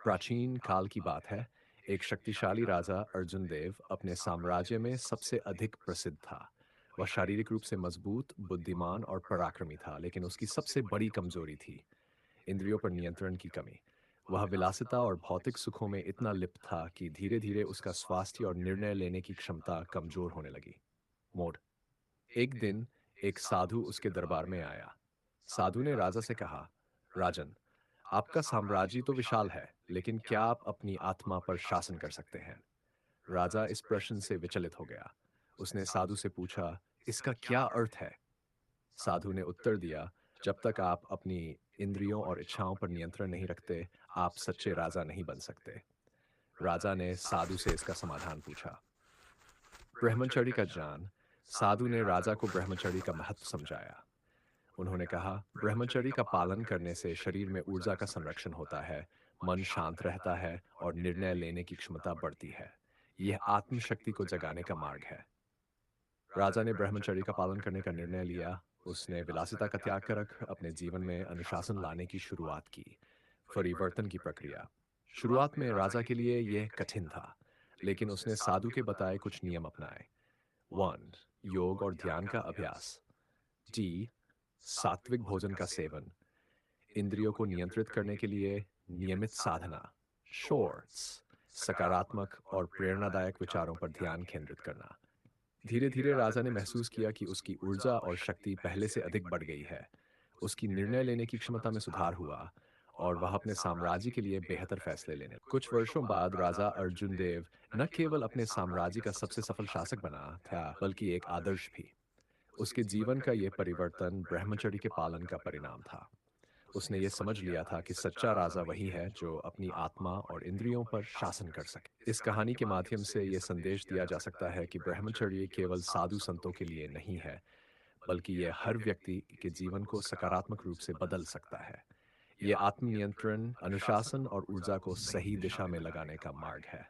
प्राचीन काल की बात है। एक शक्तिशाली राजा अर्जुन देव अपने साम्राज्य में सबसे अधिक प्रसिद्ध था। वह शारीरिक रूप से मजबूत, बुद्धिमान और पराक्रमी था, लेकिन उसकी सबसे बड़ी कमजोरी थी इंद्रियों पर नियंत्रण की कमी। वह विलासिता और भौतिक सुखों में इतना लिप्त था कि धीरे धीरे उसका स्वास्थ्य और निर्णय लेने की क्षमता कमजोर होने लगी। मोड़। एक दिन एक साधु उसके दरबार में आया। साधु ने राजा से कहा, राजन, आपका साम्राज्य तो विशाल है, लेकिन क्या आप अपनी आत्मा पर शासन कर सकते हैं? राजा इस प्रश्न से विचलित हो गया। उसने साधु से पूछा, इसका क्या अर्थ है? साधु ने उत्तर दिया, जब तक आप अपनी इंद्रियों और इच्छाओं पर नियंत्रण नहीं रखते, आप सच्चे राजा नहीं बन सकते। राजा ने साधु से इसका समाधान पूछा। ब्रह्मचर्य का ज्ञान। साधु ने राजा को ब्रह्मचर्य का महत्व समझाया। उन्होंने कहा, ब्रह्मचर्य का पालन करने से शरीर में ऊर्जा का संरक्षण होता है, मन शांत रहता है और निर्णय लेने की क्षमता बढ़ती है। यह आत्मशक्ति को जगाने का मार्ग है। राजा ने ब्रह्मचर्य का पालन करने का निर्णय लिया। उसने विलासिता का त्याग कर अपने जीवन में अनुशासन लाने की शुरुआत की। परिवर्तन की प्रक्रिया। शुरुआत में राजा के लिए यह कठिन था, लेकिन उसने साधु के बताए कुछ नियम अपनाए। 1. योग और ध्यान का अभ्यास। डी. सात्विक भोजन का सेवन। इंद्रियों को नियंत्रित करने के लिए नियमित साधना। शॉर्ट्स। सकारात्मक और प्रेरणादायक विचारों पर ध्यान केंद्रित करना। धीरे धीरे राजा ने महसूस किया कि उसकी ऊर्जा और शक्ति पहले से अधिक बढ़ गई है। उसकी निर्णय लेने की क्षमता में सुधार हुआ और वह अपने साम्राज्य के लिए बेहतर फैसले लेने। कुछ वर्षों बाद राजा अर्जुन देव न केवल अपने साम्राज्य का सबसे सफल शासक बना था, बल्कि एक आदर्श भी। उसके जीवन का यह परिवर्तन ब्रह्मचर्य के पालन का परिणाम था। उसने ये समझ लिया था कि सच्चा राजा वही है जो अपनी आत्मा और इंद्रियों पर शासन कर सके। इस कहानी के माध्यम से ये संदेश दिया जा सकता है कि ब्रह्मचर्य केवल साधु संतों के लिए नहीं है, बल्कि ये हर व्यक्ति के जीवन को सकारात्मक रूप से बदल सकता है। ये आत्मनियंत्रण, अनुशासन और ऊर्जा को सही दिशा में लगाने का मार्ग है।